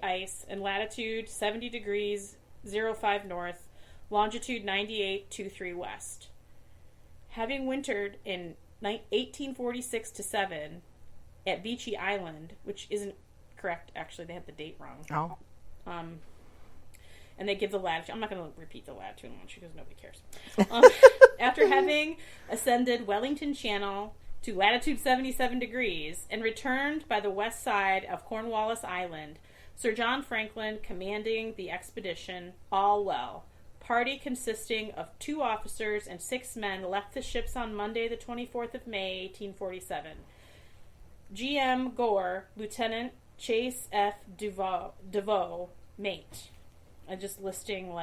ice and latitude 70 degrees 05 north, longitude 98.23 west. Having wintered in 1846 to 7 at Beattie Island, which isn't correct, actually, they had the date wrong. Oh. And they give the latitude. I'm not going to repeat the latitude because nobody cares. After having ascended Wellington Channel to latitude 77 degrees and returned by the west side of Cornwallis Island, Sir John Franklin commanding the expedition, all well. Party consisting of 2 officers and 6 men left the ships on Monday the 24th of May, 1847. G.M. Gore, Lieutenant Chase F. DeVoe, mate. I'm just listing,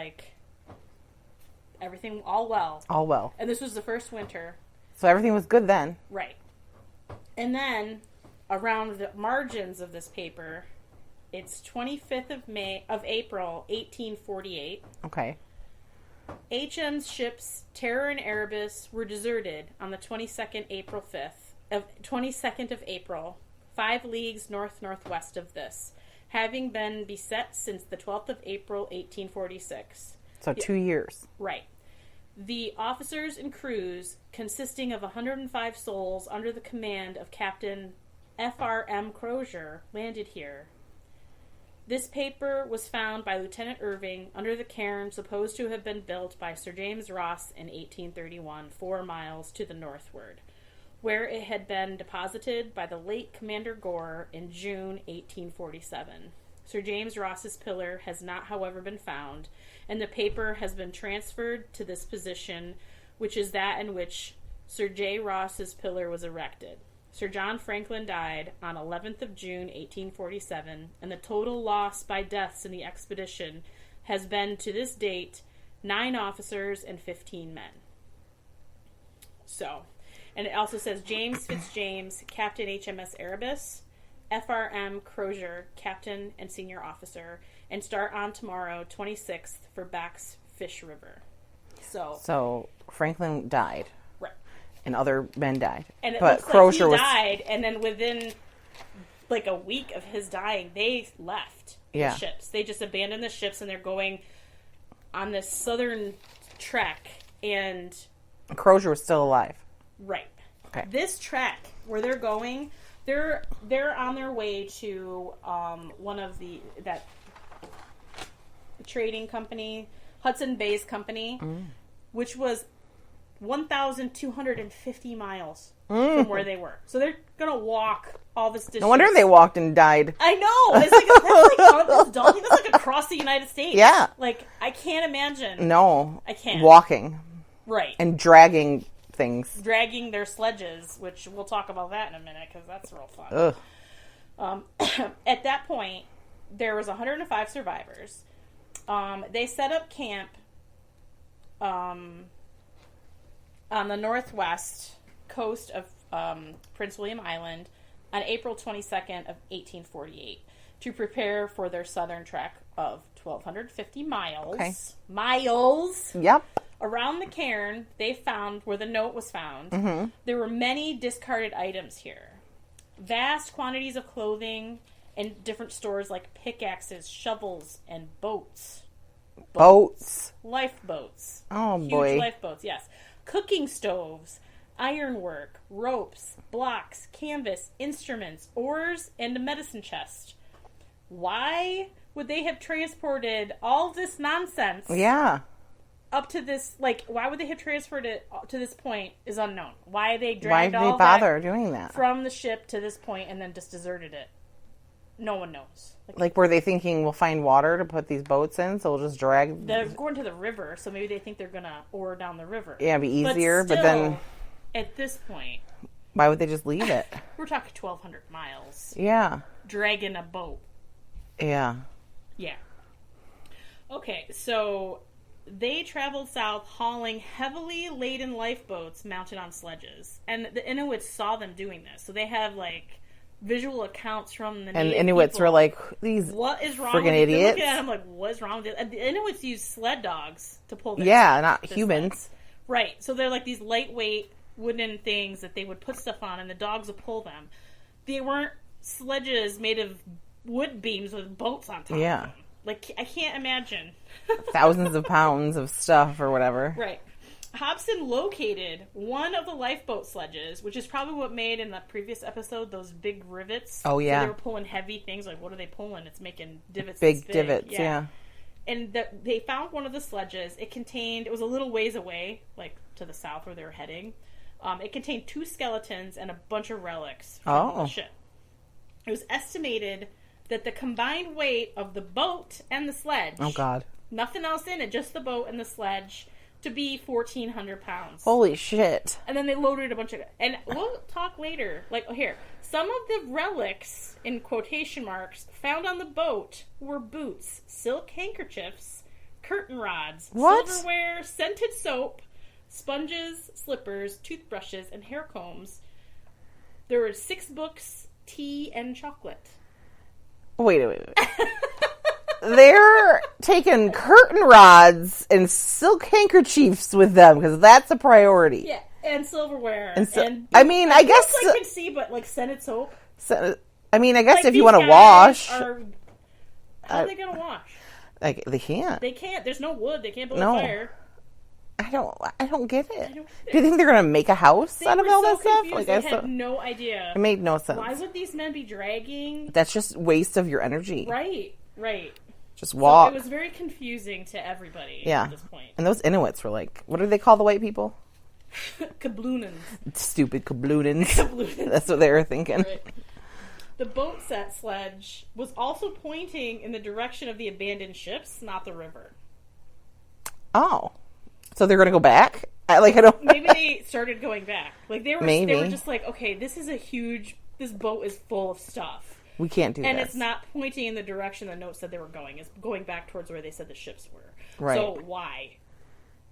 everything all well. All well. And this was the first winter. So everything was good then. Right. And then, around the margins of this paper, it's 25th of April, 1848. Okay. HM's ships Terror and Erebus were deserted on the 22nd of April, 5 leagues north-northwest of this, having been beset since the 12th of April, 1846. So 2 years. Right. The officers and crews, consisting of 105 souls under the command of Captain F.R.M. Crozier, landed here. This paper was found by Lieutenant Irving under the cairn supposed to have been built by Sir James Ross in 1831, 4 miles to the northward, where it had been deposited by the late Commander Gore in June 1847. Sir James Ross's pillar has not, however, been found, and the paper has been transferred to this position, which is that in which Sir J. Ross's pillar was erected. Sir John Franklin died on 11th of June, 1847, and the total loss by deaths in the expedition has been, to this date, 9 officers and 15 men. So, and it also says James Fitzjames, Captain HMS Erebus, F.R.M. Crozier, Captain and Senior Officer, and start on tomorrow, 26th, for Back's Fish River. So Franklin died. Right. And other men died. And it but looks Crozier like he died, and then within a week of his dying, they left the ships. They just abandoned the ships, and they're going on this southern trek, and Crozier was still alive. Right. Okay. This trek, where they're going, they're on their way to one of that trading company, Hudson Bay's company, which was 1,250 miles from where they were. So they're gonna walk all this distance. No wonder they walked and died. I know. That's daunting. That's across the United States. Yeah. I can't imagine. No. I can't. Walking. Right. And dragging things. Dragging their sledges, which we'll talk about that in a minute, because that's real fun. Ugh. At that point, there was 105 survivors. They set up camp on the northwest coast of Prince William Island on April 22nd of 1848 to prepare for their southern trek of 1,250 miles. Okay. Miles! Yep. Around the cairn, they found, where the note was found, there were many discarded items here. Vast quantities of clothing and different stores like pickaxes, shovels, and boats. Boats. Lifeboats. Oh, Huge boy. lifeboats, yes. Cooking stoves, ironwork, ropes, blocks, canvas, instruments, oars, and a medicine chest. Why would they have transported all this nonsense? Yeah. Up to this, why would they have transferred it to this point is unknown. Why they Why dragged did they all bother that doing that? from the ship to this point and then just deserted it? No one knows. Were they thinking we'll find water to put these boats in, so we'll just drag... They're going to the river, so maybe they think they're going to oar down the river. Yeah, it'd be easier, but but then... At this point... Why would they just leave it? We're talking 1,200 miles. Yeah. Dragging a boat. Yeah. Yeah. Okay, so they traveled south hauling heavily laden lifeboats mounted on sledges. And the Inuits saw them doing this. So they have, visual accounts from the And native Inuits people. were like, these what is wrong friggin' with idiots. They're looking at them what is wrong with it? And the Inuits use sled dogs to pull their Yeah, sleds, not the humans. sleds. Right. So they're these lightweight wooden things that they would put stuff on and the dogs would pull them. They weren't sledges made of wood beams with boats on top Yeah. of them. Like, I can't imagine. Thousands of pounds of stuff or whatever. Right. Hobson located one of the lifeboat sledges, which is probably what made in the previous episode those big rivets. Oh, yeah. So they were pulling heavy things. Like, what are they pulling? It's making divots. Big divots, yeah. And they found one of the sledges. It was a little ways away, like to the south where they were heading. It contained 2 skeletons and a bunch of relics from the ship. It was estimated that the combined weight of the boat and the sledge, oh God, nothing else in it, just the boat and the sledge, to be 1,400 pounds. Holy shit. And then they loaded a bunch of... And we'll talk later. Like, here. Some of the relics, in quotation marks, found on the boat were boots, silk handkerchiefs, curtain rods, silverware, scented soap, sponges, slippers, toothbrushes, and hair combs. There were 6 books, tea, and chocolate. Wait. They're taking curtain rods and silk handkerchiefs with them because that's a priority. Yeah, and silverware. I mean, I guess I can see, but like scented soap. I mean, I guess like if you want to wash, how are they gonna wash? Like they can't. They can't. There's no wood. They can't build a fire. I don't get it. Do you think they're gonna make a house out of all that stuff? Like, I had no idea. It made no sense. Why would these men be dragging? That's just waste of your energy. Right. Just walk. So it was very confusing to everybody at this point. And those Inuits were like, what do they call the white people? Kabloonans. Stupid kabloonans. That's what they were thinking. Right. The boat set sledge was also pointing in the direction of the abandoned ships, not the river. Oh. So they're going to go back? I don't... Maybe they started going back. Like, they were just like, okay, this boat is full of stuff. We can't do and this. It's not pointing in the direction the note said they were going. It's going back towards where they said the ships were. Right. So why?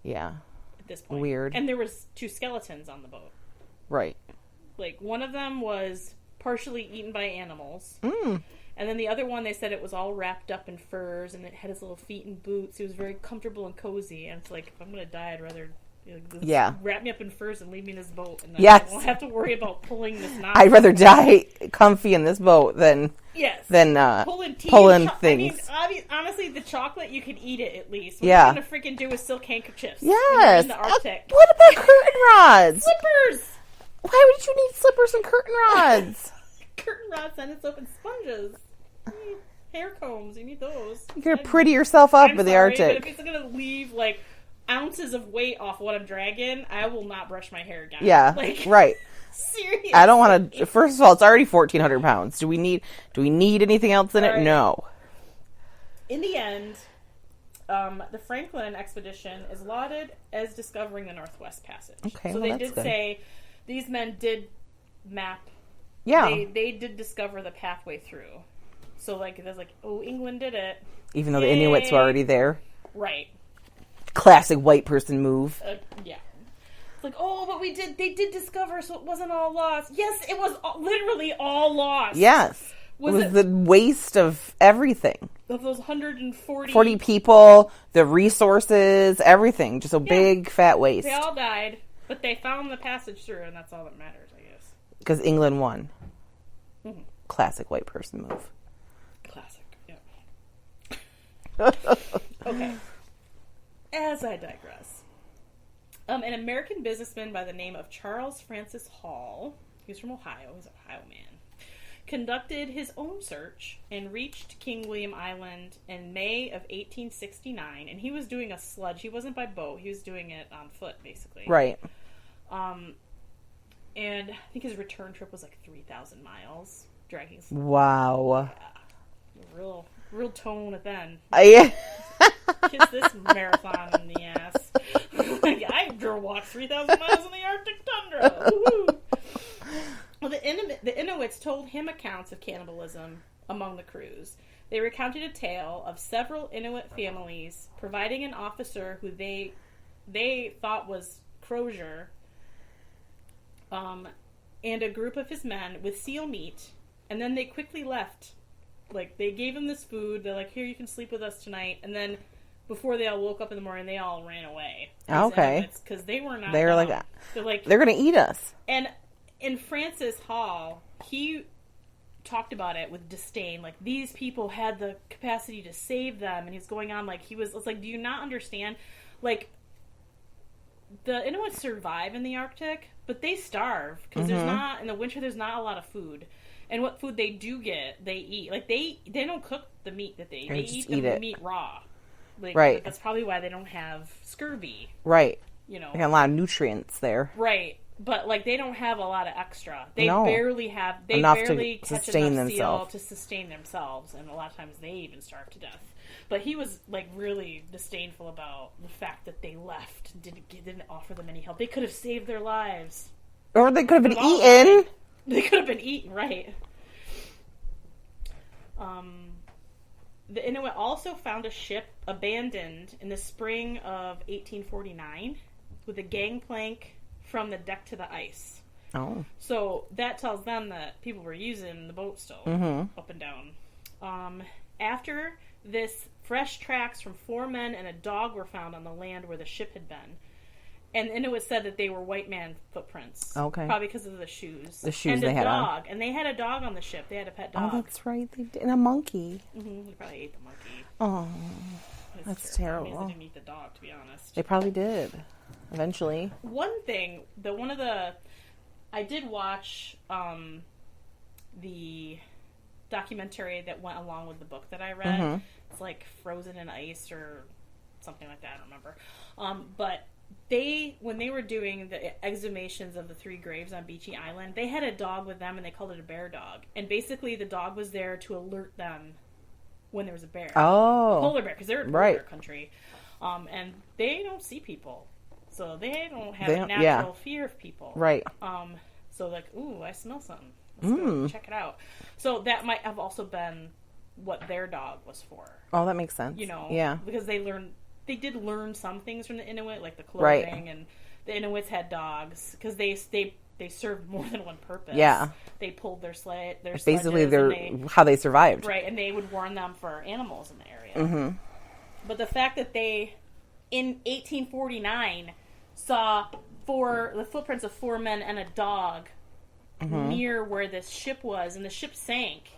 Yeah. At this point. Weird. And there was 2 skeletons on the boat. Right. Like, one of them was partially eaten by animals. Mm. And then the other one, they said it was all wrapped up in furs, and it had his little feet in boots. It was very comfortable and cozy. And it's like, if I'm going to die, I'd rather wrap me up in furs and leave me in this boat. And then I won't have to worry about pulling this knot. I'd rather die comfy in this boat than pulling things. I mean, honestly, the chocolate, you could eat it at least. What are you going to freaking do with silk handkerchiefs? Yes. In the Arctic? What about curtain rods? Slippers! Why would you need slippers and curtain rods? Curtain rods, scented soap, and sponges. Hair combs, you need those. You're going to pretty yourself up in the Arctic. But if it's going to leave, like, ounces of weight off what I'm dragging, I will not brush my hair down. Yeah, like, right. Seriously. I don't want to... First of all, it's already 1,400 pounds. Do we need anything else in it? Right. No. In the end, the Franklin expedition is lauded as discovering the Northwest Passage. Okay, so well, they did say these men did map. Yeah. They did discover the pathway through. So, like, there's like, oh, England did it. Even though the Inuits were already there. Right. Classic white person move. Yeah. It's like, oh, but they did discover, so it wasn't all lost. Yes, it was literally all lost. Yes. It was the waste of everything. Of those 140... 40 people, the resources, everything. Just a big, fat waste. They all died, but they found the passage through, and that's all that matters, I guess. Because England won. Mm-hmm. Classic white person move. Classic, yeah. Okay. As I digress. An American businessman by the name of Charles Francis Hall, he's from Ohio, he's an Ohio man, conducted his own search and reached King William Island in May of 1869, and he was doing a sledge. He wasn't by boat, he was doing it on foot, basically. Right. And I think his return trip was like 3,000 miles, dragging. Wow. Yeah. Real tone at then. Kiss this marathon in the ass. Like, I walked 3,000 miles in the Arctic tundra. Woo-hoo. Well, the Inuits told him accounts of cannibalism among the crews. They recounted a tale of several Inuit families providing an officer who they thought was Crozier, and a group of his men with seal meat, and then they quickly left. Like, they gave him this food. They're like, here, you can sleep with us tonight. And then before they all woke up in the morning, they all ran away. Okay. Because they were not. They were like, they're going to eat us. And in Francis Hall, he talked about it with disdain. Like, these people had the capacity to save them, and he's going on like it's like, do you not understand? Like, the Inuits survive in the Arctic, but they starve because there's not, in the winter, there's not a lot of food. And what food they do get, they eat. Like, they don't cook the meat that they eat. They eat the meat raw. Like, right. That's probably why they don't have scurvy. Right. You know. They got a lot of nutrients there. Right. But, like, they don't have a lot of extra. They barely catch enough enough themselves. seal to sustain themselves. And a lot of times they even starve to death. But he was, like, really disdainful about the fact that they left. Didn't offer them any help. They could have saved their lives. Or they could have been eaten. Right. They could have been eaten, right. The Inuit also found a ship abandoned in the spring of 1849 with a gangplank from the deck to the ice. Oh. So that tells them that people were using the boat still up and down. After this, fresh tracks from 4 men and a dog were found on the land where the ship had been. And Inuit said that they were white man footprints. Okay. Probably because of the shoes. The shoes and they had dog. On. And they had a dog on the ship. They had a pet dog. Oh, that's right. They did. And a monkey. Mm-hmm. They probably ate the monkey. Oh, that's terrible. They didn't eat the dog, to be honest. They probably did. Eventually. One thing, I did watch the documentary that went along with the book that I read. It's like Frozen in Ice or something like that. I don't remember. But when they were doing the exhumations of the 3 graves on Beattie Island, they had a dog with them and they called it a bear dog. And basically the dog was there to alert them when there was a bear. Oh. Polar bear, because they're a polar bear country. And they don't see people. So they don't have a natural fear of people. Right. So like, ooh, I smell something. Let's go check it out. So that might have also been what their dog was for. Oh, that makes sense. You know? Yeah. Because they did learn some things from the Inuit, like the clothing, and the Inuits had dogs because they served more than one purpose. Yeah, they pulled their basically how they survived, right? And they would warn them for animals in the area. But the fact that they, in 1849, saw the footprints of 4 men and a dog near where this ship was, and the ship sank.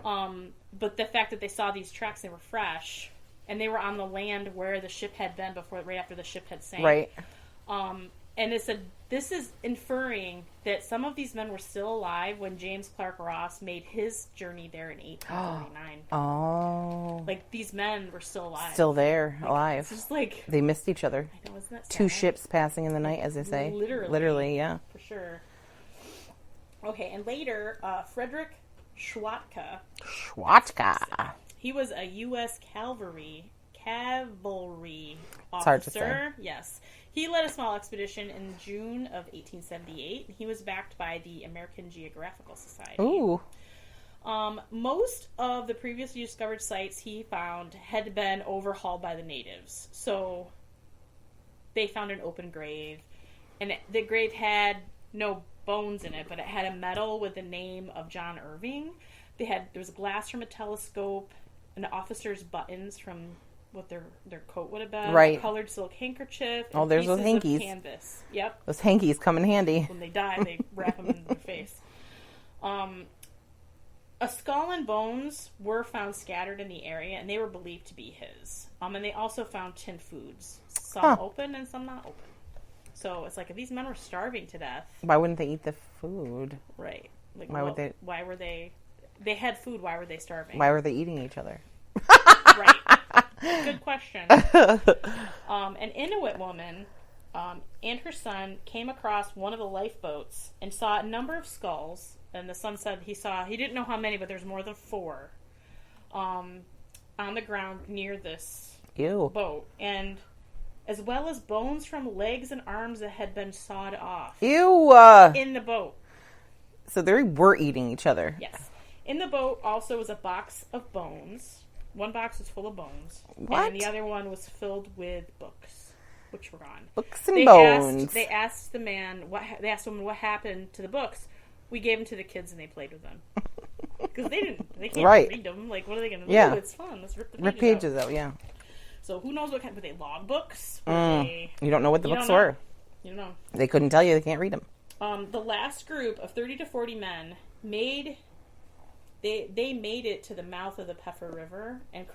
But the fact that they saw these tracks, they were fresh. And they were on the land where the ship had been right after the ship had sank. Right. And it said, this is inferring that some of these men were still alive when James Clark Ross made his journey there in 1849. Oh. Like, these men were still alive. Still there, alive. It's just like... They missed each other. I know, isn't that sad? 2 ships passing in the night, as they say. Literally, yeah. For sure. Okay, and later, Frederick Schwatka. He was a U.S. cavalry officer. Yes. He led a small expedition in June of 1878. He was backed by the American Geographical Society. Ooh. Most of the previously discovered sites he found had been overhauled by the natives. So they found an open grave. And the grave had no bones in it, but it had a medal with the name of John Irving. There was glass from a telescope, and the officer's buttons from what their coat would have been. Right. A colored silk handkerchief. Oh, there's those hankies. Canvas. Yep. Those hankies come in handy. When they die, they wrap them in their face. A skull and bones were found scattered in the area, and they were believed to be his. And they also found tinned foods. Some open and some not open. So it's like, if these men were starving to death... Why wouldn't they eat the food? Right. Like, why were they... They had food. Why were they starving? Why were they eating each other? Right. Good question. An Inuit woman and her son came across one of the lifeboats and saw a number of skulls. And the son said he didn't know how many, but there's more than 4 on the ground near this boat. And as well as bones from legs and arms that had been sawed off. Ew! In the boat. So they were eating each other. Yes. In the boat also was a box of bones. One box was full of bones. What? And the other one was filled with books, which were gone. Books and bones. They asked the man, they asked him what happened to the books. We gave them to the kids and they played with them. Because they can't read them. Like, what are they going to do? Yeah. It's fun. Let's rip the pages out. Yeah. So who knows what kind, were they log books? You don't know what the books were. You don't know. They couldn't tell you. They can't read them. The last group of 30 to 40 men made they made it to the mouth of the Peffer River and